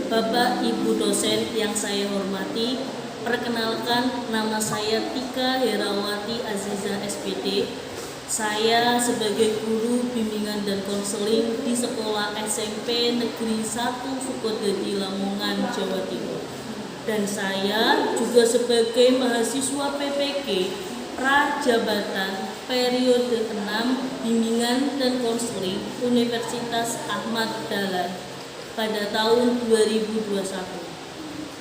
Bapak Ibu dosen yang saya hormati, perkenalkan nama saya Tika Herawati Aziza SPD. Saya sebagai guru bimbingan dan konseling di Sekolah SMP Negeri 1 Sukodadi Lamongan, Jawa Timur. Dan saya juga sebagai mahasiswa PPG Prajabatan periode 6 bimbingan dan konseling Universitas Ahmad Dahlan pada tahun 2021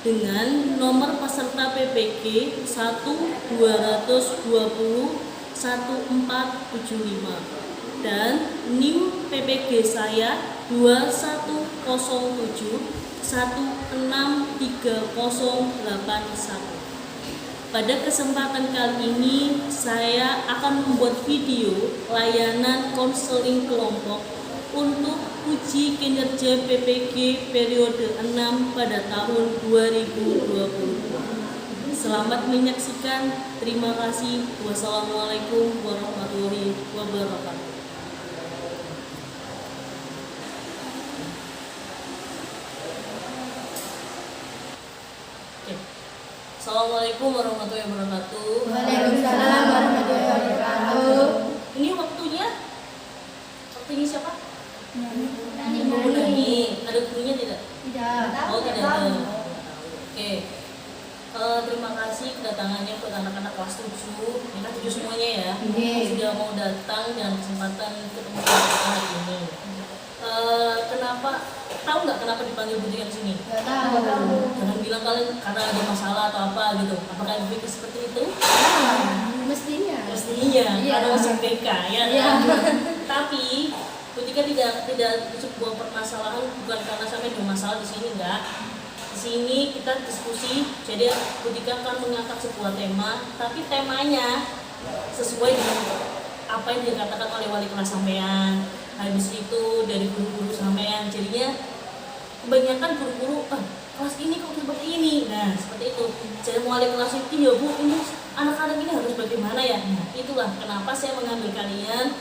dengan nomor peserta PPG 1-220-1475 dan NIM PPG saya 2107-163081. Pada kesempatan kali ini saya akan membuat video layanan konseling kelompok untuk uji kinerja PPG periode 6 pada tahun 2020. Selamat menyaksikan. Terima kasih. Wassalamualaikum warahmatullahi wabarakatuh. Assalamualaikum warahmatullahi wabarakatuh. Waalaikumsalam warahmatullahi wabarakatuh. Ini waktunya siapa? Nani. Ada gurunya tidak? Tidak. Oh, tidak ada. Oke. Terima kasih kedatangannya buat anak-anak kelas 7. Ini kan 7 semuanya ya. Sudah mau datang dan kesempatan ketemu kita hari ini. Tahu nggak kenapa dipanggil Butika di sini? Tidak tahu. Jangan bilang kalian karena ada masalah atau apa gitu. Apakah berpikir seperti itu? Mestinya. Karena masih BK ya. Iya. Tapi Butika tidak sebuah permasalahan bukan karena sampai ada masalah di sini enggak. Di sini kita diskusi. Jadi Butika akan mengangkat sebuah tema, tapi temanya sesuai dengan apa yang dikatakan oleh wali kelas sampean. Habis itu dari guru-guru sampean. Jadinya kebanyakan guru-guru kelas ini kok seperti ini. Nah, seperti itu. Jadi wali kelas itu ya Bu, ini anak-anak ini harus bagaimana ya? Nah, itulah kenapa saya mengambil kalian.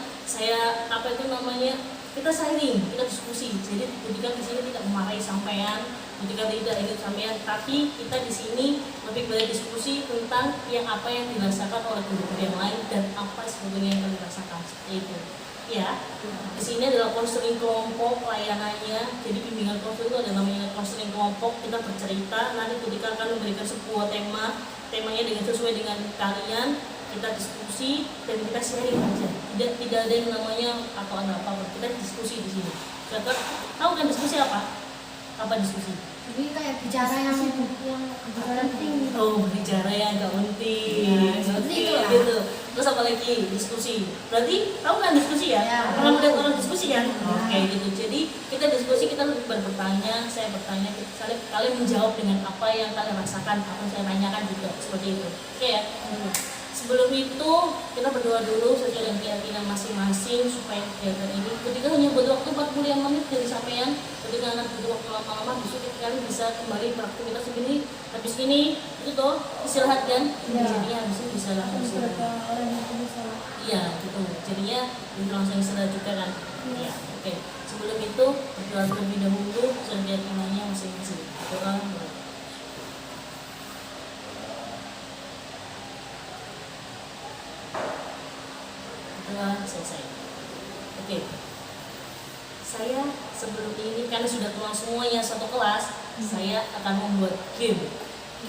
Kita sharing, kita diskusi. Jadi Butika di sini tidak memarahi sampean, Butika tidak ingin sampean, tapi kita di sini lebih banyak diskusi tentang apa yang dirasakan oleh guru-guru yang lain dan apa sebetulnya yang dirasakan seperti itu. Ya, di sini adalah konseling kelompok layanannya. Jadi bimbingan konseling itu ada namanya konseling kelompok. Kita bercerita, nanti Butika akan memberikan sebuah temanya dengan sesuai dengan kalian. Kita diskusi dan kita sharing aja. Tidak ada yang namanya atau ada apa. Kita diskusi di sini. Tahu kan diskusi apa? Apa diskusi? Jadi kayak bicara yang penting. Oh, bicara yang gak penting. Oke, gitu. Terus apa lagi? Diskusi. Berarti tahu kan diskusi ya? Pernah melihat orang diskusi kan? Oke, gitu. Jadi kita diskusi, kita lebih bertanya, saya bertanya, kalian menjawab dengan apa yang kalian rasakan, apa yang saya tanyakan juga seperti itu. Oke ya? Sebelum itu kita berdoa dulu sesuai dengan keyakinan masing-masing supaya kegiatan ini ketika hanya butuh waktu 45 menit dari sampean, ketika akan butuh waktu lama-lama besok kalian bisa kembali beraktivitas sendiri. Habis ini itu toh istirahat kan? Jadinya habis ini bisa langsung istirahat. Iya gitu. Jadinya bisa langsung istirahat juga kan? Iya. Oke. Sebelum itu berdoa terlebih dahulu sesuai keyakinannya masing-masing. Doa. Selesai. Oke. Saya sebelum ini karena sudah kenal semuanya satu kelas, saya akan membuat game.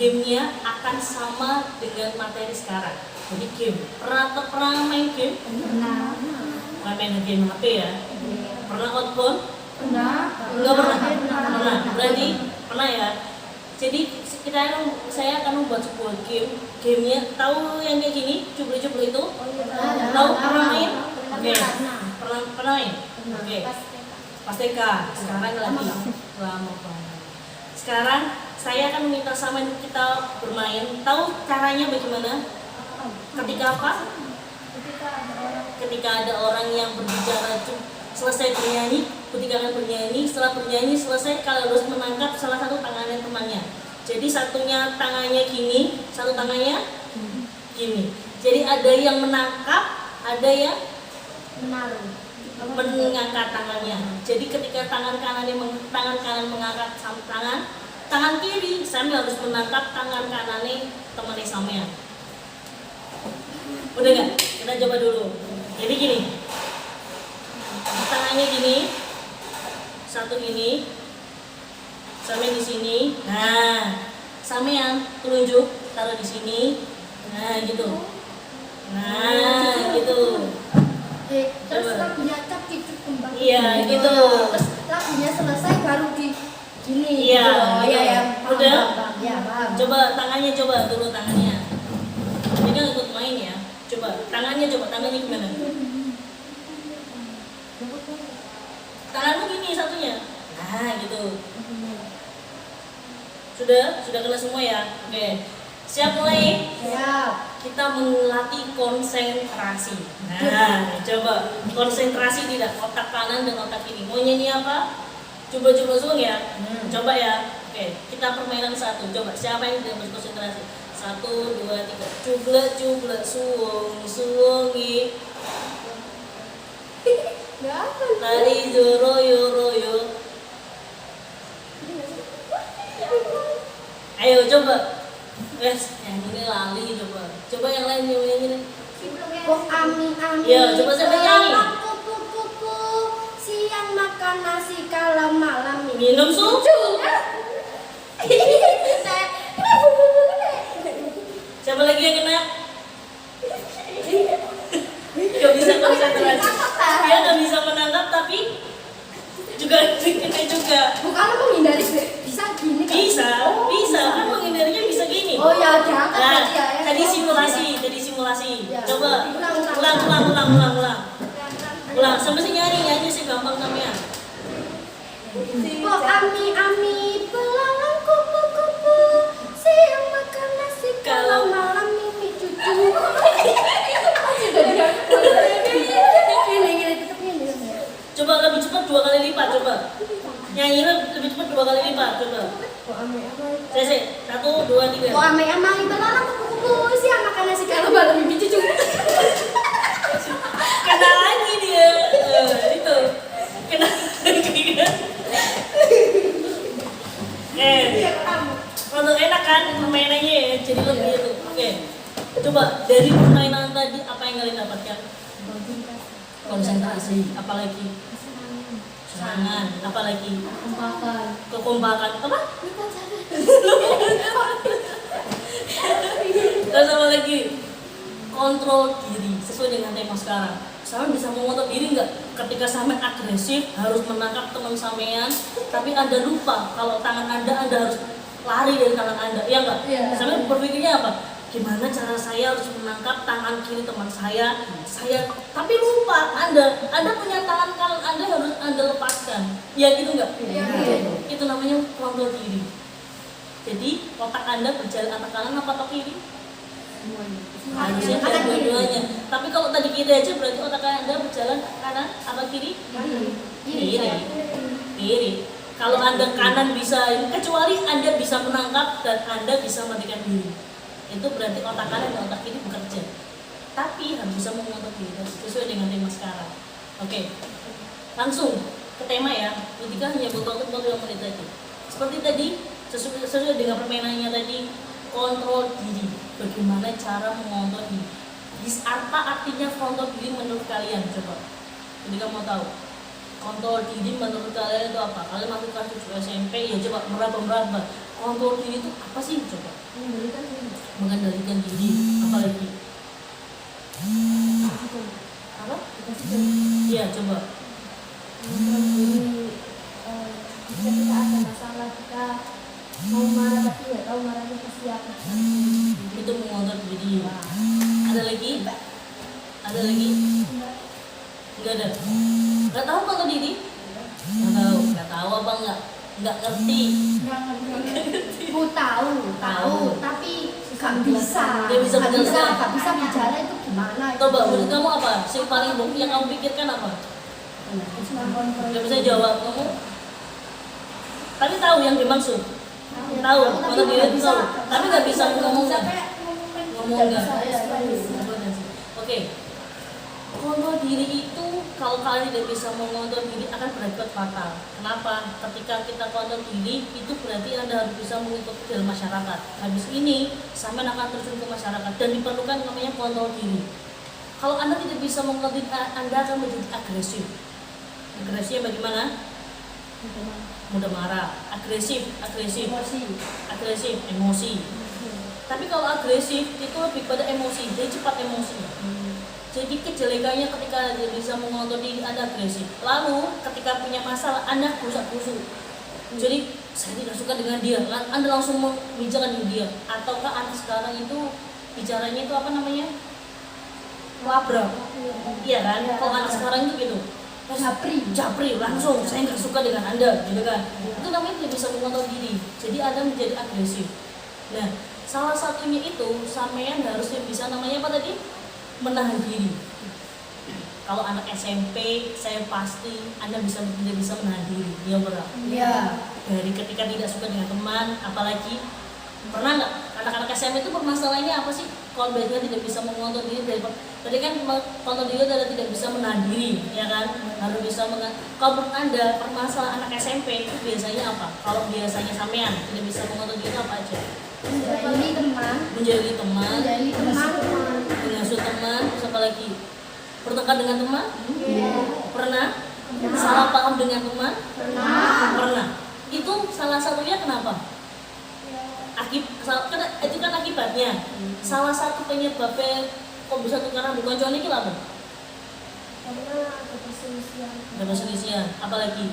Gamenya akan sama dengan materi sekarang. Jadi game. Pernah main game? Pernah. Bukan main game HP ya? Pernah outbound? Pernah. Enggak pernah. Pernah. Berarti pernah ya. Jadi saya akan membuat sebuah game. Gamenya tahu yang kayak gini, jubel-jubel itu? Tahu? Pernah main? Oke. Pernah main? Oke. Pasteka. Sekarang lagi lama banget. Sekarang saya akan meminta sama kita bermain. Tahu caranya bagaimana? Ketika apa? Ketika ada orang yang berbicara selesai bernyanyi, ketika akan bernyanyi, setelah bernyanyi selesai kalian harus menangkap salah satu tangannya temannya. Jadi satunya tangannya gini, satu tangannya gini. Jadi ada yang menangkap, ada yang Menaruh. mengangkat tangannya. Jadi ketika tangan kanan mengangkat tangan kiri sambil harus menangkap tangan kanannya temannya sampean. Udah nggak? Kita coba dulu. Jadi gini, tangannya gini, satu gini, sampai di sini. Nah, sampean telunjuk taruh di sini. Nah, gitu. Nah, gitu. Terus Coba. lagunya cap kicuk kembang. Iya, gitu. Terus lagunya selesai baru di gini. Iya, Oh, gitu. iya ya. Udah? Ya, paham. Coba tangannya, coba dulu tangannya. Ini kan ikut main ya. Coba tangannya gimana? Tanganmu gini satunya. Nah, gitu. Sudah kena semua ya. Oke. Siap mulai? Siap. Kita melatih konsentrasi. Nah, coba konsentrasi tidak otak kanan dan otak kiri. Mau nyanyi apa? Coba suung ya. Coba ya. Oke, kita permainan satu. Coba siapa yang tidak berkonsentrasi? 1, 2, 3. Cublek suwungi. Enggak apa. Tari royo. Ayo coba. Yes, yang ini lali coba. Coba yang lain nyanyi. Oh, ami. Iya, coba sampai nyanyi. Kupu, siang makan nasi, kalau malam Minum susu. Siapa lagi yang kena? Gak bisa konsentrasi. Dia gak bisa menangkap tapi juga kena juga. Bukan menghindari bisa gini kan? Bisa kan menghindarinya bisa gini. Oh ya, diangkat Nah, tadi ya. tadi simulasi. Ya. Coba ulang. Sampai sih nyanyi sih gampang namanya. Oh, ami, belalang kupu, siang makan nasi, kalau malam mimi cucu. Gini, tetap gini. Coba lebih cepat 2 kali lipat coba. Nyanyi lebih cepat 2 kali lipat coba. Oh, ami. 1, 2, 3. Oh, ami, belalang kupu, siang makan nasi, kalau malam mimi cucu. Kena lagi dia. Itu. Kena lagi. Untuk enak kan permainannya ya, jadi lebih itu. Oke. Coba dari permainan tadi apa yang kalian dapatkan? Konsentrasi, apalagi? Serangan, apalagi? Kekompakan. Apa? Terus apa lagi? Kontrol diri sesuai dengan tema sekarang. Sampean bisa mengontrol diri nggak? Ketika sampean agresif harus menangkap teman sampean, tapi Anda lupa kalau tangan Anda harus lari dari tangan Anda, iya nggak? Iya. Sampean berpikirnya apa? Gimana cara saya harus menangkap tangan kiri teman saya, tapi lupa Anda punya tangan kanan Anda harus Anda lepaskan. Ya gitu nggak? Iya. Itu namanya kontrol diri. Jadi otak Anda berjalan otak kanan apa otak kiri? Harusnya Otak kiri. dua-duanya. Tapi kalau tadi kiri aja berarti otak Anda berjalan kanan apa kiri? Kiri. Kalau Anda kanan bisa, kecuali Anda bisa menangkap dan Anda bisa mematikan diri. Itu berarti otak kanan dan otak kiri bekerja. Tapi harus bisa mengontrol diri sesuai dengan tema sekarang. Oke. Langsung ke tema ya. Ketika hanya butuh waktu 2 menit tadi. Seperti tadi sesuai dengan permainannya tadi, kontrol diri. Bagaimana cara mengontrol diri? Apa artinya kontrol diri menurut kalian? Coba. Jadi kamu mau tahu. Kontrol diri menurut kalian itu apa? Kalian masuk kelas 7 SMP ya coba meraba. Kontrol diri itu apa sih? Coba. Mengendalikan diri. Apa lagi? Apa? Iya, coba. Jika kita ada masalah, kita mau marah tapi nggak tahu marahnya ke siapa. Itu mengontrol diri. Ada lagi? Enggak ada. Enggak tahu kontrol diri? Enggak tahu apa enggak ngerti. Ku tahu, tapi nggak bisa. Nggak bisa menjelaskan. Nggak bisa bicara itu gimana? Coba menurut kamu apa? Yang paling yang kamu pikirkan apa? Nggak bisa jawab kamu. Tapi tahu yang dimaksud. Tahu kontrol diri itu tahu. Tapi nggak bisa ngomong nggak. Oke. Kontrol diri itu kalau kalian tidak bisa mengontrol diri akan berakibat fatal. Kenapa? Ketika kita kontrol diri, itu berarti Anda harus bisa mengikuti dalam masyarakat. Habis ini, sampai akan terjun ke masyarakat dan diperlukan namanya kontrol diri. Kalau Anda tidak bisa mengontrol diri, Anda akan menjadi agresif. Agresifnya bagaimana? Mudah marah, agresif, emosi. Tapi kalau agresif itu lebih pada emosi, jadi cepat emosi. Jadi kejelekannya ketika Anda bisa mengontrol diri, Anda agresif. Lalu ketika punya masalah, Anda gusak-gusuk. Jadi saya tidak suka dengan dia, Anda langsung membicarakan dengan dia. Ataukah Anda sekarang itu bicaranya itu apa namanya? Wabrak. Iya kan? Kalau anak sekarang itu gitu. Japri langsung, saya nggak suka dengan Anda, gitu kan? Itu namanya tidak bisa mengontrol diri. Jadi Anda menjadi agresif. Nah, salah satunya itu sampean harusnya bisa namanya apa tadi? Menahan diri. Kalau anak SMP, saya pasti Anda tidak bisa menahan diri. Ya benar. Iya. Dari ketika tidak suka dengan teman, apalagi pernah nggak anak-anak SMP itu permasalahannya apa sih? Kalau biasanya tidak bisa mengontrol diri dari tadi kan kontrol diri adalah tidak bisa menahan diri, ya kan? Harus bisa kalau menurut Anda permasalahan anak SMP itu biasanya apa? Kalau biasanya sampean tidak bisa mengontrol diri apa aja? Menjadi teman, mengasuh teman, terus apa lagi? Bertengkar dengan teman? Pernah? Salah paham dengan teman? Pernah. Itu salah satunya kenapa? Itu kan akibatnya. Salah satu penyebabnya kok bisa tukaran di konco ini apa? Karena ada Ada perselisihan. Apalagi?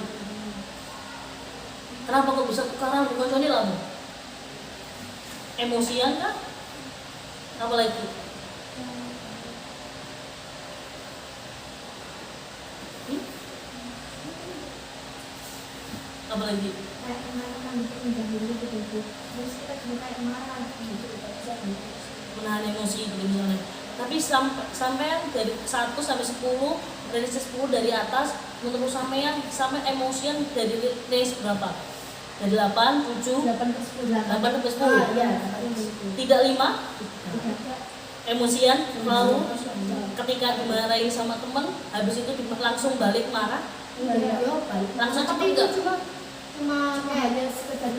Kenapa kok bisa tukaran di konco ini apa? Emosian kah? Apalagi? Apalagi? kayak kemarin dulu gitu. Terus kita juga kayak marah gitu. Menahan emosi gitu misalnya. Tapi sampai dari 1 sampai 10, dari 10 dari atas, menurut sampean sampai emosian dari range berapa? Dari 8, 7, 8 ke 10. Iya. Tidak 5? Emosian lalu ketika dimarahin sama temen, habis itu langsung balik marah. Langsung cepet itu enggak? cuma kayak sekedar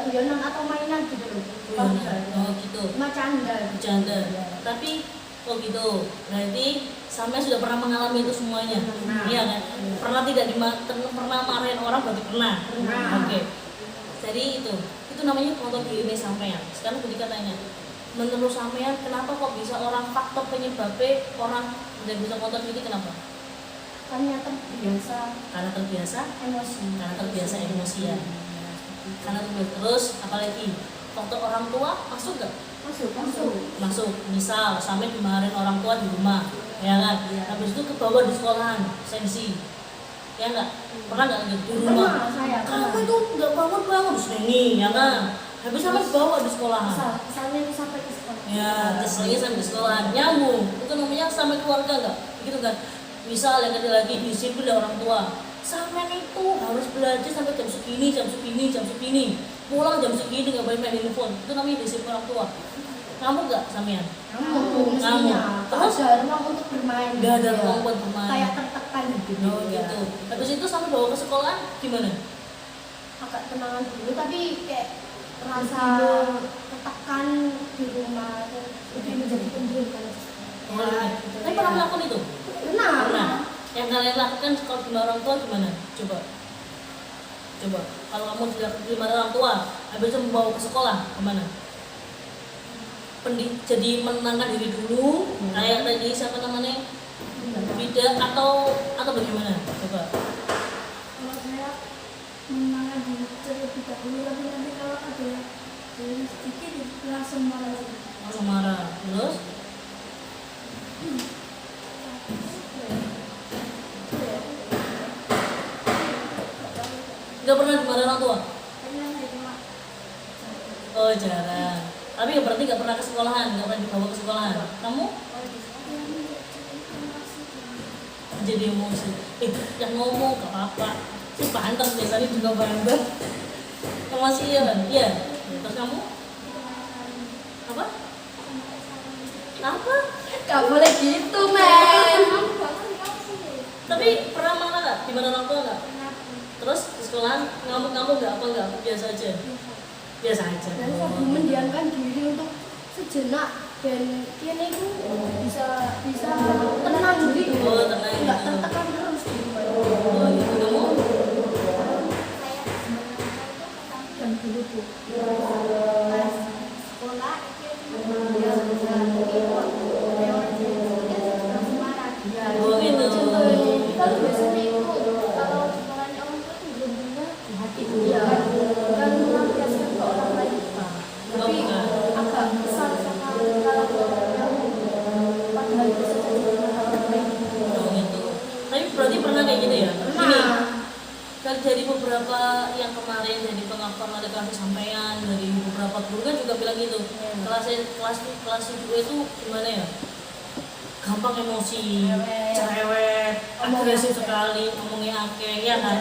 guyonan atau mainan gitu loh. Oh gitu. Cuma canda. Tapi kok gitu? Berarti sampai sudah pernah mengalami itu semuanya. Iya kan? Pernah pernah marahin orang berarti pernah. Oke. Jadi itu namanya kontrol diri sampean. Sekarang ketika tanya, menurut sampean kenapa kok bisa faktor penyebabnya orang tidak bisa kontrol diri kenapa? Karena terbiasa emosi. Emosian. Karena terus apalagi faktor orang tua masuk gak? Masuk. Misal sampai dimarahin orang tua di rumah, ya kan? Habis itu kebawa di sekolahan, sensi, ya nggak? Pernah nggak gitu di rumah? Kamu itu nggak bangun sini, ya kan? Habis sampai bawa di sekolahan. Misalnya itu sampai ke sekolah. Ya, keselnya sampai di sekolahan, nyambung. Itu namanya sampai keluarga nggak? Gitu kan? Misal yang lagi disiplin dari orang tua, sampean itu harus belajar sampai jam segini, pulang jam segini nggak boleh main handphone. Itu namanya disiplin orang tua. Kamu nggak sampean? Kamu. Terus ada ruang untuk bermain. Nggak ada ruang buat bermain. Kayak tertekan gitu. Oh gitu. Habis itu sampai bawa ke sekolah gimana? Agak tenangan dulu tapi kayak merasa tertekan di rumah lebih menjadi pendiam kan. Tapi pernah melakukan itu? Pernah. Yang kalian lakukan kalau di rumah orang tua gimana? Coba. Kalau kamu di rumah orang tua, habis itu membawa ke sekolah, gimana? Jadi menenangkan diri dulu, kayak tadi siapa namanya? Bida atau bagaimana? Coba. Kalau saya menenangkan diri terlebih dahulu, tapi nanti kalau ada sedikit langsung marah. Terus? Gak pernah dimarahin orang tua? Oh jarang. Tapi berarti gak pernah ke sekolahan, gak pernah dibawa ke sekolahan. Kamu? Jadi emosi. Yang ngomong gak apa-apa. Si banteng biasanya juga banteng. Masih iya kan? Iya. Terus kamu? Apa? Gak boleh gitu men. Tapi pernah marah nggak? Gimana orang tua nggak? Terus di sekolah ngamuk-ngamuk nggak apa nggak? Biasa aja. Biasa aja. Dan aku mendiamkan diri untuk sejenak dan ini itu bisa tenang gitu. Oh, tenang Nggak gitu. tertekan terus di rumah. Oh, gitu kamu? Dan dulu tuh pas sekolah dia bisa tapi waktu lewat langsung marah dia. Oh, gitu. Contohnya kalau biasanya itu kalau sekolahnya orang tua itu belum punya di hati dia kan melampiaskan ke orang lain tapi agak kesal sama kalau yang padahal bisa jadi orang lain. Oh, gitu. Tapi berarti pernah kayak gitu ya? Gini, kan dari beberapa yang kemarin dari pengakuan ada kasih sampaian dari beberapa guru kan juga bilang gitu. Kelas juga itu gimana ya? Gampang emosi, cerewet, agresif sekali, ngomongnya akeh, ya kan?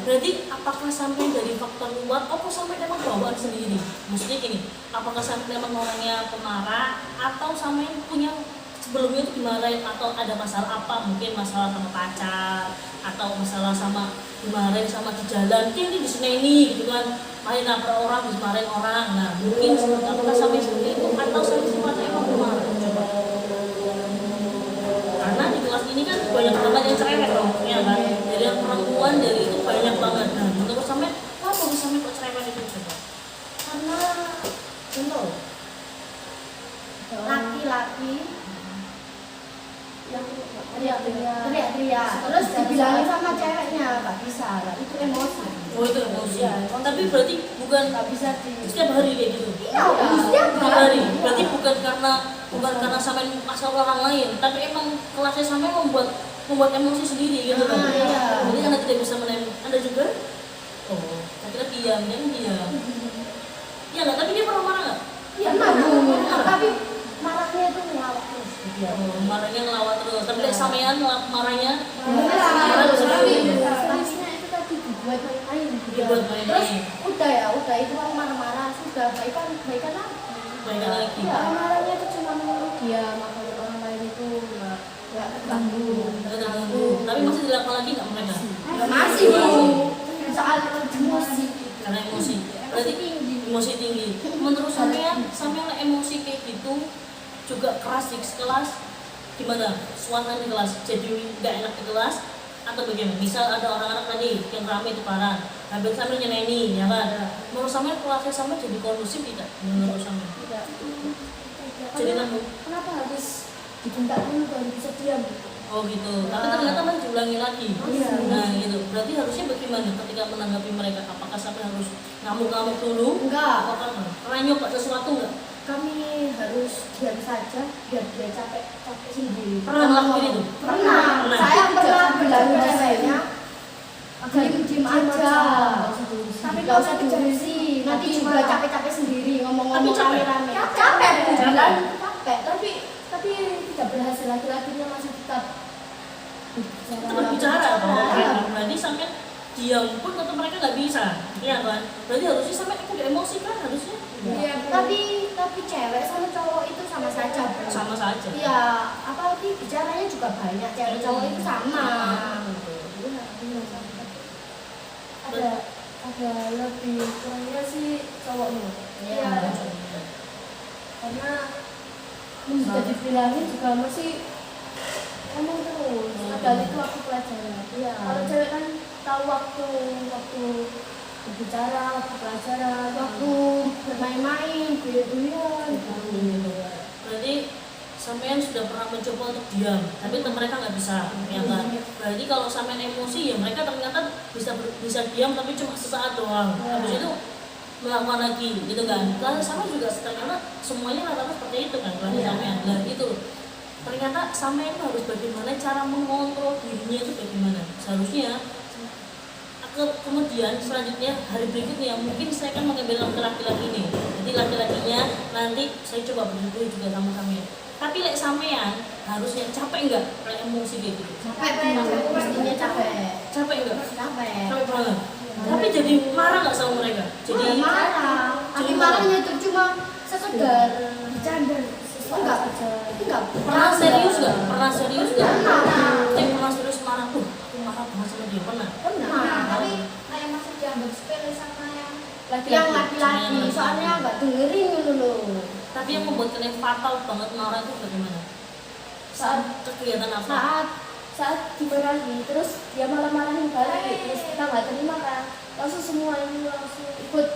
Berarti apakah sampai dari faktor luar, apa sampai memang bawaan sendiri? Maksudnya gini, apakah sampai memang orangnya pemarah, atau sampai punya sebelumnya itu dimarahin, atau ada masalah apa? Mungkin masalah sama pacar, atau masalah sama dimarahin sama di jalan, mungkin ini diseneni gitu kan, main nabrak orang, dimarahin orang. Nah mungkin apakah sampai seperti itu, atau sampai sifatnya emang pemarah? Coba. Karena di kelas ini kan banyak banget yang cerewet dong, ya kan? Dari yang perempuan dari itu banyak banget. Nah, menurut sampai, kenapa bisa sampai kok cerewet itu coba? Karena contoh laki-laki yang teriak-teriak terus dibilangin sama ceweknya nggak bisa lah, itu emosi. Oh itu emosi. Iya, Tapi berarti bukan nggak bisa setiap hari kayak gitu. iya setiap Setiap hari. Berarti bukan karena sampai masalah orang lain, tapi emang kelasnya sampai membuat emosi sendiri gitu kan. Iya. Jadi Anda tidak bisa menem. Anda juga? Oh, saya kira diam, dia kan diam. Ya nggak, tapi dia pernah marah nggak? iya marah tapi marahnya itu ngelawak terus. Oh, marahnya ngelawat terus. Tapi lihat sampean marahnya Marah terus tapi sendiri. statusnya itu tadi dibuat main-main. Dibuat main-main. Terus udah itu kan marah-marah sudah baikan lagi. Baikan lagi. Iya, marahnya itu cuma menurut dia, makanya orang lain itu nggak terganggu. Nggak terganggu. Tapi masih dilakukan lagi nggak mereka? Masih soal emosi. Karena emosi. Berarti tinggi. emosi tinggi. Menurut sampean emosi kayak gitu juga keras di kelas, gimana suasana di kelas jadi nggak enak di kelas atau bagaimana? Misal ada orang-anak tadi yang ramai di paran, hampir sambil nyeneni, ya kan? Menurut sampean kelasnya sampai jadi kondusif tidak? Menurut sampean? Tidak. Jadi nanggung. Kenapa harus dibentak dulu baru bisa diam? Oh gitu. Tapi ternyata masih diulangi lagi. Iya. Nah gitu. Berarti harusnya bagaimana ketika menanggapi mereka? Apakah sampai harus ngamuk-ngamuk dulu? Enggak. Apakah pernah nyoba sesuatu nggak? Kami harus diam saja biar dia capek sendiri. Pernah ngelakuin itu? Pernah. Pernah. Saya pernah bilang ke ceweknya diem aja. Tapi nggak usah diurusi. Nanti juga capek-capek sendiri ngomong-ngomong Tapi capek? rame-rame. Capek, bilang capek. Tapi tidak berhasil, laki-lakinya masih tetap Berbicara berarti sampai diam pun tetap mereka nggak bisa, iya kan? Berarti harusnya sampai aku emosi kan harusnya? Iya, tapi cewek sama cowok itu sama saja. Bro. Sama saja. Iya, apalagi bicaranya juga banyak, cewek cowok itu sama. Ada lebih kurangnya sih cowoknya. Iya. Karena sudah dibilangin juga masih ngomong terus. Padahal itu aku pelajaran. Iya. Kalau cewek kan tahu waktu berbicara, waktu pelajaran, waktu bermain-main, guyon-guyon. Berarti sampean sudah pernah mencoba untuk diam, tapi mereka nggak bisa, ya kan? Berarti kalau sampean emosi ya mereka ternyata bisa diam tapi cuma sesaat doang. Habis itu melakukan lagi, gitu kan? Lalu sama juga ternyata semuanya rata-rata seperti itu kan, kalau sampean. Nah itu ternyata sampean itu harus bagaimana cara mengontrol dirinya itu bagaimana? Seharusnya kemudian selanjutnya hari berikutnya mungkin saya akan mengambil laki-laki ini. Jadi laki-lakinya nanti saya coba berdua juga sama sampean. Tapi lek sampean harusnya capek enggak lek emosi kayak gitu? Capek, pastinya capek. Capek enggak? Capek. Capek banget. Tapi jadi marah enggak sama mereka? Jadi marah. Tapi marahnya itu cuma sekedar bercanda. enggak Pernah serius nggak? Pernah serius nggak? Pernah. Pernah serius marah tuh. Aku marah banget sama dia pernah. tapi kayak masih dianggap sepele sama yang laki-laki soalnya nggak dengerin dulu. Tapi yang membuat kalian fatal banget marah itu bagaimana? Saat Kegiatan apa? saat dimarahi terus dia malah marahin balik terus kita nggak terima kan langsung semua ini langsung ikut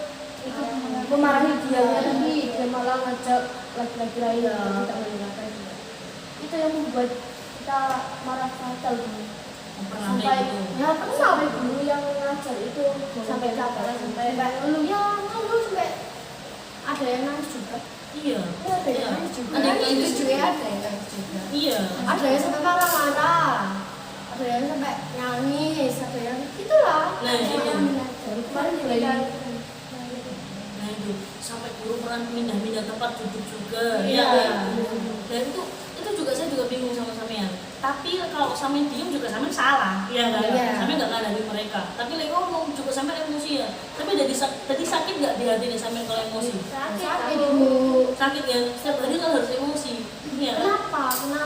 memarahi dia lagi dia malah ngajak laki-laki lain kita mendengarkan dia itu yang membuat kita marah fatal Pernah sampai kayak gitu. ya pernah sampai guru yang ngajar itu sampai kabar sampai kayak ngeluh ya ngeluh sampai ada yang nangis juga. Iya. Ada yang nangis juga. Ada yang nangis juga ada yang nangis juga. Iya. Ada yang sampai marah-marah, ada yang sampai nangis, ada yang itulah. Nah, itu. Kemarin juga Nah itu sampai guru pernah pindah-pindah tempat duduk juga. Iya. Ya. Dan itu juga saya juga bingung sama sampean. Tapi kalau sampean diem juga sampean salah, iya kan? Iya. Sampean nggak ngadani mereka. Tapi lagi ngomong juga sampean emosi ya. Tapi tadi sakit nggak di hati nih sampean kalau emosi? sakit Bu. Sakit ya. Setiap hari kan harus emosi. Iya. Kenapa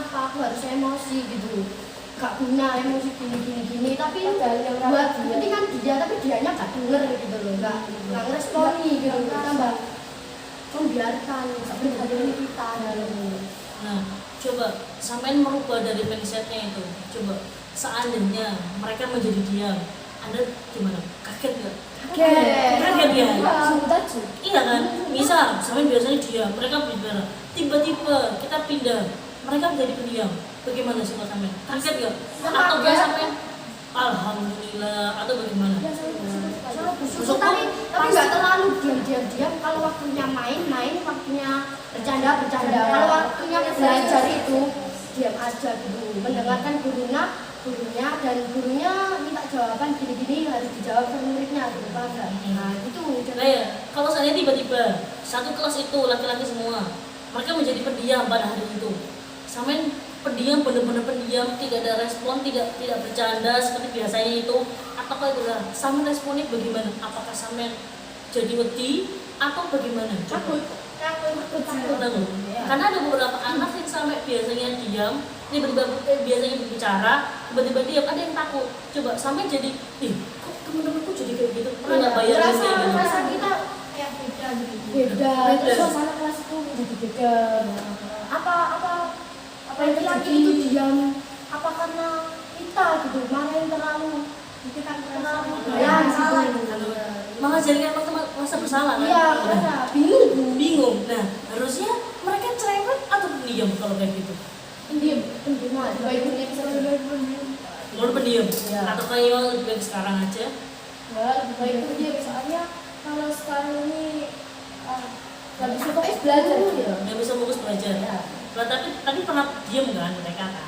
aku harus emosi gitu? Gak guna emosi gini. Tapi buat kepentingan dia, tapi dianya gak denger gitu loh, gak ngeresponi gitu, tambah membiarkan sampai hati kita dalam. Nah, coba sampean merubah dari mindsetnya itu. Coba seandainya mereka menjadi diam, Anda gimana? Kaget nggak? Kaget ya? Iya kan? Misal sampean biasanya diam, mereka bicara. Tiba-tiba kita pindah, mereka menjadi pendiam. Bagaimana sih sampean? Kaget nggak? Atau nggak sampean? Alhamdulillah atau bagaimana? tapi nggak terlalu diam. Kalau waktunya main, waktunya bercanda. Kalau waktunya belajar itu diam aja gitu, mendengarkan gurunya dan gurunya minta jawaban gini harus dijawab sama muridnya gitu kan. Nah itu ya, kalau saya tiba-tiba satu kelas itu laki-laki semua, mereka menjadi pendiam pada hari itu. Sampean pendiam, benar-benar pendiam, tidak ada respon, tidak bercanda seperti biasanya itu, apakah itu sampean responnya bagaimana? Apakah sampean jadi wedi atau bagaimana? takut Takut. Karena ada beberapa anak yang sampai biasanya diam, tiba-tiba biasanya berbicara, tiba-tiba diam, ada yang takut. Coba sampai jadi, kok temen-temenku jadi kayak gitu? Pernah nggak bayangin kayak gitu? Rasa kita kayak beda. Suasana kelas itu menjadi beda. Apa yang terjadi itu diam? Apa karena kita gitu marahin terlalu? Kita terlalu salah gitu. Malah jadi kayak teman merasa bersalah kan? Iya, bingung. Nah, harusnya mereka cerewet atau pendiam kalau kayak gitu? pendiam aja. Baiknya bisa Menurut pendiam? Iya. Atau kayak lebih baik sekarang aja? lebih baik pendiam soalnya kalau sekarang ini nggak bisa fokus belajar gitu. Nggak bisa fokus belajar. Ya. Nah, tapi pernah diam kan mereka kan?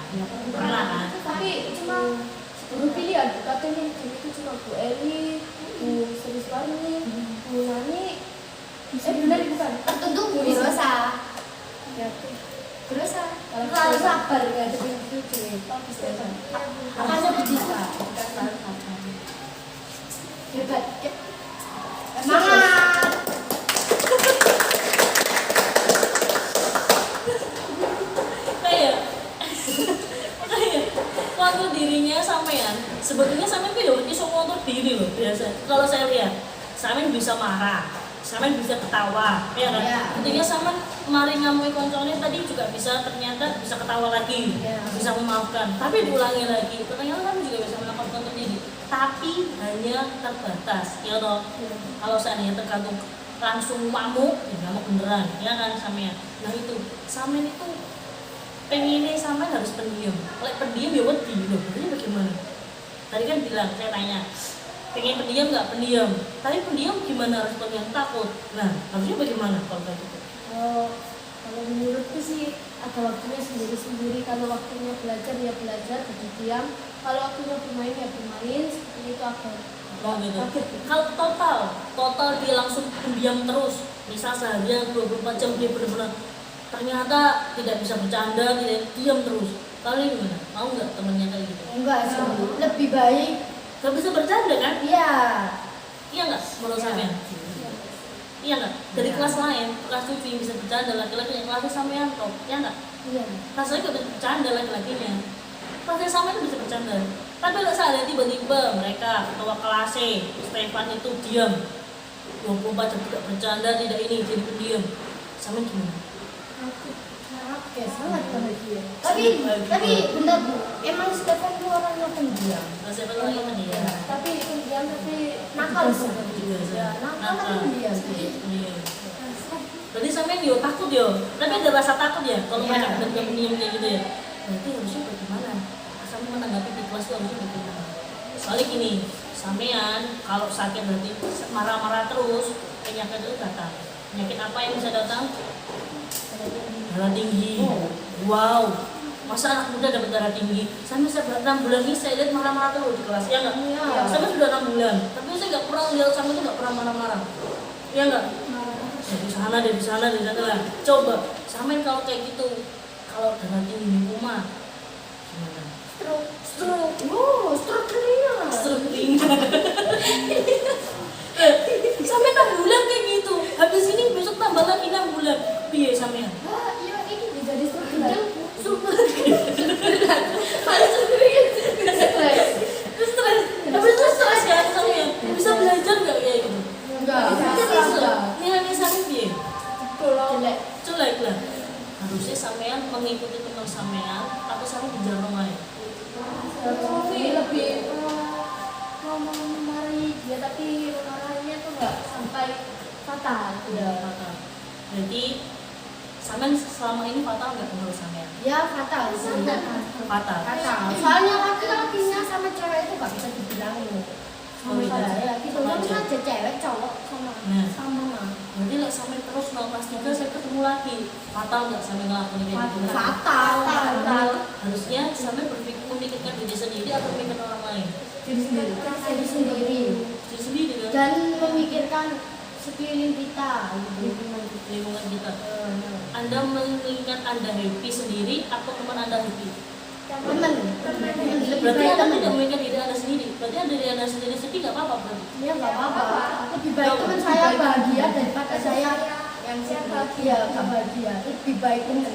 Pernah kan? Tapi cuma guru pilihan, katanya itu cuma Bu Eli, Bu Sri Suwarni, Bu Nani, benar bukan? Tertentu Bu Rosa. Ya, Bu Rosa. Kalau sabar nggak ada pintu cuy. Bagus ya kan? Apanya bisa? Bukan selalu sabar. Hebat. Semangat. kayak waktu dirinya sampean sebetulnya sampean tuh ya iso ngontrol diri loh biasa. Kalau saya lihat sampean bisa marah, sampean bisa ketawa, ya kan? Iya. Ketika sampean mari ngamui konsolnya tadi juga bisa ternyata bisa ketawa lagi, Iya. bisa memaafkan, tapi diulangi lagi. Ternyata sampean juga bisa melakukan kontrol diri, tapi hanya terbatas, ya toh. Kalau seandainya tergantung langsung ngamuk, ya ngamuk beneran, ya kan sampean. Nah itu sampean itu pengennya sampean harus pendiam. Kalau pendiam ya wedi loh. Jadi bagaimana? Tadi kan bilang saya tanya, pengen pendiam nggak pendiam? Tapi pendiam gimana responnya? Takut. Nah harusnya bagaimana kalau kayak gitu? Kalau menurutku sih ada waktunya sendiri-sendiri. Kalau waktunya belajar ya belajar, jadi diam. Kalau waktunya bermain ya bermain. Seperti itu aja. Oh gitu. Kaget. Kalau total dia langsung pendiam terus. Misal seharian 24 jam dia benar-benar ternyata tidak bisa bercanda, tidak diam terus. Kalian gimana? Mau nggak temennya kayak gitu? Enggak sih, lebih baik. Gak bisa bercanda kan? Iya. Iya nggak? Menurut Iya. sampean? Iya nggak? Dari Iya. kelas lain, kelas 7 yang bisa bercanda laki-laki yang kelasnya sampean top, ya nggak? Iya. Kelasnya nggak bisa bercanda laki-lakinya. Kelasnya sampean bisa bercanda. Tapi kalau saya tiba-tiba mereka ketua kelasnya, Stefan itu diam 24 jam tidak bercanda, tidak ini, jadi pendiam. Sampean gimana? Oke, sangat bahagia. Tapi benar Bu, emang Stefan itu orangnya pendiam. Kalau Stefan lagi kan dia. Tapi pendiam tapi nakal Juga Ya, nakal tapi pendiam. Iya. Berarti sampean yo takut yo. Tapi ada rasa takut ya kalau Iya. mereka benar-benar pendiam kayak gitu ya. Berarti harusnya bagaimana? Sampean menanggapi di kelas itu harusnya bagaimana? Soalnya gini, sampean kalau sakit berarti marah-marah terus, penyakit itu datang. Penyakit apa yang bisa datang? Darah tinggi. Wow. Masa anak muda dapat darah tinggi? Sampai saya 6 bulan ini saya lihat marah-marah terus di kelas, ya nggak? Iya. Sampai sudah 6 bulan, tapi saya nggak pernah lihat sampai itu nggak pernah marah-marah, ya nggak? Dari sana, dari sana, dari sana lah. Coba, sampai kalau kayak gitu, kalau darah tinggi di rumah, gimana? Stroke. Oh, stroke ringan. Stroke ringan. Sampai 6 bulan kayak gitu. Habis ini besok tambah lagi 6 bulan. Piye sampean? Wah, iya ini jadi stroke ringan. Super. Malah stroke ringan. Stres. Stres. Tapi itu stres kan sampean? Bisa belajar nggak kayak gitu? Enggak. Bisa. Nilainya sampai piye? Jelek. Jelek lah. Harusnya sampean mengikuti teman sampean atau sampean bicara orang lain. Tapi lebih ngomong marahi dia tapi marahnya tuh nggak sampai fatal. Udah fatal. Berarti sampean selama ini fatal nggak menurut sampean? Ya fatal sih. Fatal. Fatal. Soalnya laki-lakinya sama cewek itu nggak bisa dibilangin. Oh, iya. Ya gitu. Sama Kan aja. aja cewek cowok sama Nah. sama. Berarti lah sampai terus mau kelas 3 saya ketemu lagi. Fatal nggak sampai ngelakuin kayak gitu? Fatal. Harusnya sampai berpikir memikirkan diri sendiri atau memikirkan orang lain. Diri sendiri. Diri sendiri. Diri sendiri kan? Dan memikirkan sekeliling kita. Lingkungan kita. Anda menginginkan Anda happy sendiri atau teman Anda happy? Temen. Berarti Anda tidak memikirkan diri Anda sendiri. Berarti Anda diri Anda sendiri sedih nggak apa-apa berarti? Ya nggak apa-apa. Lebih baik teman saya bahagia daripada saya yang bahagia nggak bahagia. Lebih baik teman.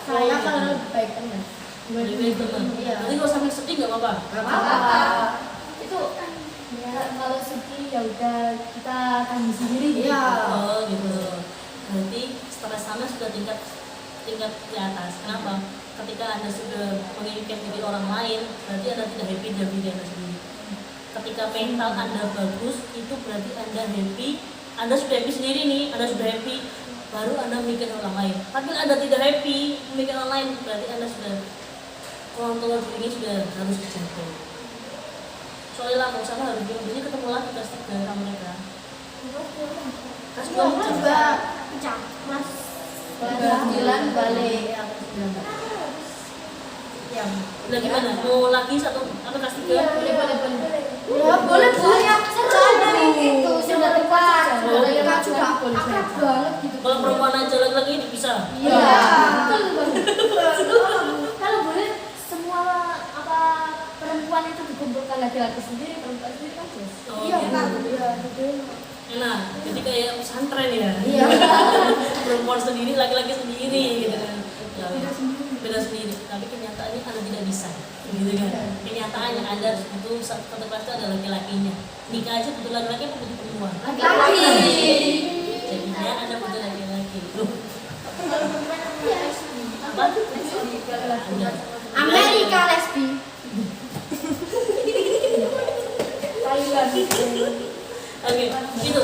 Saya kalau lebih baik teman. Lebih baik teman. Iya. Berarti kalau sampai sedih nggak apa-apa? Nggak apa-apa. Itu ya kalau sedih ya udah kita tanggung sendiri. Iya. Oh gitu. Berarti stres Anda sudah tingkat di atas. Kenapa? Ketika Anda sudah menginginkan diri orang lain, berarti Anda tidak happy dengan diri Anda sendiri. Ketika mental Anda bagus, itu berarti Anda happy. Anda sudah happy sendiri nih, Anda sudah happy, baru Anda mikir orang lain. Tapi Anda tidak happy, memikir orang lain, berarti Anda sudah kontrol diri sudah harus dijaga. Soalnya lah, kalau sama harus jadi ketemu lagi kelas 3 sama mereka. Kelas 2 Kelas juga pecah. Mas kelas 9 balik yang 9. Yang Udah gimana? Mau lagi satu atau kelas 3? boleh. Ya boleh Bu. Dari itu sudah dekat. Oh, Sudah iya. dekat juga akrab banget gitu. Kalau perempuan aja lagi-lagi dipisah. Iya. Kalau boleh semua apa perempuan itu dikumpulkan laki-laki sendiri, perempuan sendiri kan bos. Oh, Iya gitu. kan? Iya, betul. Enak, jadi kayak pesantren ya. Iya. Perempuan sendiri, laki-laki sendiri gitu kan. Ya, beda sendiri. Tapi kenyataannya Anda tidak bisa. Gitu kan. Kenyataannya Anda harus butuh satu kelas itu ada laki-lakinya. Nikah aja butuh laki-laki apa butuh perempuan? Laki-laki. Jadinya Anda butuh laki-laki. Loh, apa? Anda. Amerika lesbi. Thailand. Oke, gitu.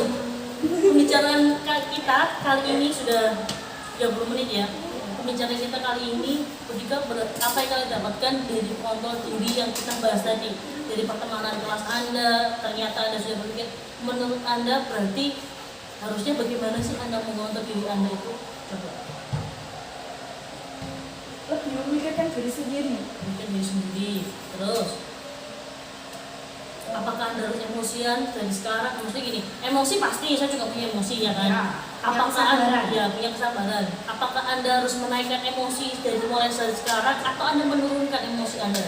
Pembicaraan kita kali ini sudah 30 menit ya. Pembicaraan kita kali ini apa yang kalian dapatkan dari kontrol diri yang kita bahas tadi, dari pertemanan kelas Anda. Ternyata Anda sudah berpikir, menurut Anda berarti harusnya bagaimana sih Anda mengontrol diri Anda itu? Coba Lebih memikirkan diri sendiri. bikin diri sendiri. Terus apakah Anda harus emosian dari sekarang? Maksudnya gini, emosi pasti, saya juga punya emosi ya kan. Ya, Apakah punya kesabaran. Anda ya punya kesabaran? Apakah Anda harus menaikkan emosi dari mulai sekarang atau Anda menurunkan emosi Anda?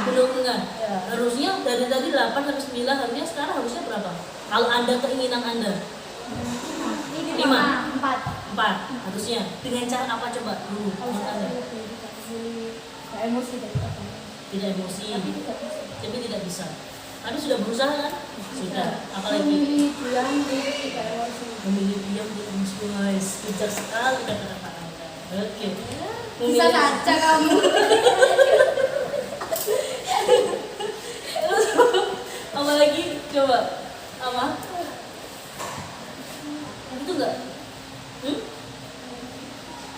Menurunkan. Ya. Harusnya dari tadi 8 sampai 9, harusnya sekarang harusnya berapa? Kalau Anda keinginan Anda Ini 5. 4. Harusnya dengan cara apa coba dulu menurut Anda? Emosi dari apa? Tidak emosi, Tapi tidak bisa. tapi tidak bisa. Tapi sudah berusaha kan? Sudah. Apalagi Memilih diam, tidak emosi. memilih diam di emosi, guys. Bijak sekali kata-kata Anda. Oke. Bisa saja kamu. Terus apalagi coba apa? Itu enggak?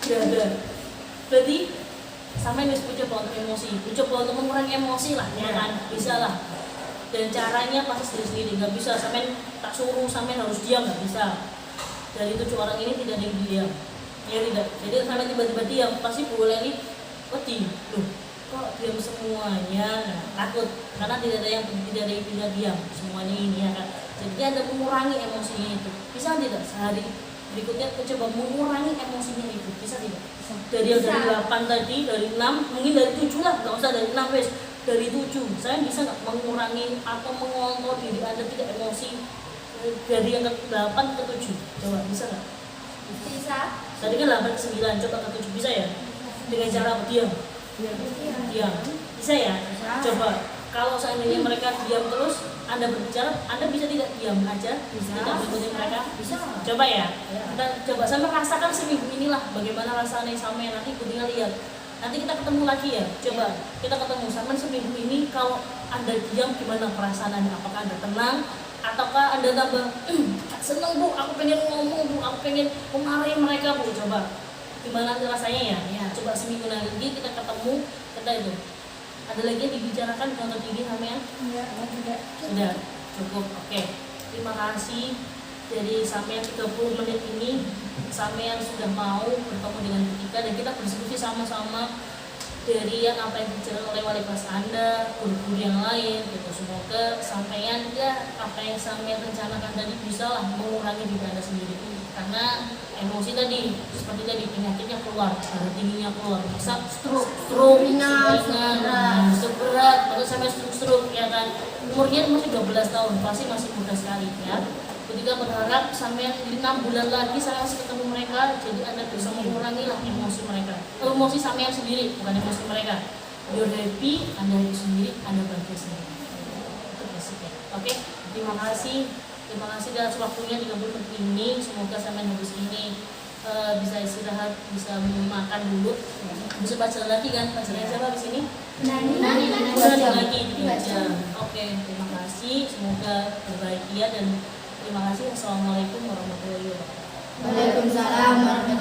Tidak ada. Berarti sampai harus coba untuk emosi, coba untuk mengurangi emosi lah, ya kan? Bisa lah. Dan caranya pasti sendiri, nggak bisa sampai tak suruh sampai harus diam, nggak bisa. Dari 7 orang ini tidak ada yang diam, ya tidak. Jadi sampai tiba-tiba diam, pasti boleh nih, loh, kok diam semuanya? Nah, takut karena tidak ada yang tidak diam, semuanya ini ya kan. Jadi Anda mengurangi emosinya itu, bisa tidak sehari berikutnya coba mengurangi emosinya itu, bisa tidak? Dari yang dari 8 tadi, dari 6, mungkin dari 7 lah, nggak usah dari 6 wes, dari 7, saya bisa nggak mengurangi atau mengontrol diri Anda tidak emosi dari yang ke 8 ke 7, coba bisa nggak? Bisa. Tadi kan 8 ke 9, coba ke 7 bisa ya? Dengan cara apa? Diam, bisa ya? Coba kalau seandainya mereka diam terus, Anda berbicara, Anda bisa tidak diam aja? Tidak mengikuti mereka? Bisa. Coba ya, kita coba sampai rasakan seminggu inilah bagaimana rasanya sampai nanti tinggal lihat. Nanti kita ketemu lagi ya, coba kita ketemu sampai seminggu ini kalau Anda diam gimana perasaan Anda? Apakah Anda tenang? Ataukah Anda tambah seneng bu, aku pengen ngomong bu, aku pengen memarahi mereka bu, coba gimana rasanya ya? Coba seminggu lagi kita ketemu, kita itu ada lagi yang dibicarakan untuk ini sampean? Sudah cukup, oke. Terima kasih dari sampean 30 menit ini, sampean sudah mau bertemu dengan kita dan kita berdiskusi sama-sama dari yang apa yang dijelaskan oleh wali kelas Anda, guru-guru yang lain gitu. Semoga sampean ya apa yang sampean rencanakan tadi bisa lah mengurangi diri Anda sendiri, karena emosi tadi seperti tadi penyakitnya keluar, darah tingginya keluar, bisa stroke berat, baru sampai stroke ya kan. Umurnya masih 12 tahun, pasti masih muda sekali ya. Ketika berharap sampai 6 bulan lagi saya masih ketemu mereka, jadi Anda bisa mengurangi lah emosi mereka. Emosi sampean sendiri, bukan emosi mereka. You're happy, Anda happy sendiri, Anda bahagia sendiri. Itu basicnya. Oke, terima kasih. Terima kasih atas waktunya 30 menit ini. Semoga sampean habis ini bisa istirahat, bisa makan dulu. Bisa baca lagi kan? Bacanya siapa di sini? Nani lagi 3 jam. Oke, terima kasih. Semoga berbahagia dan terima kasih. Assalamualaikum warahmatullahi wabarakatuh. Waalaikumsalam warahmatullahi wabarakatuh.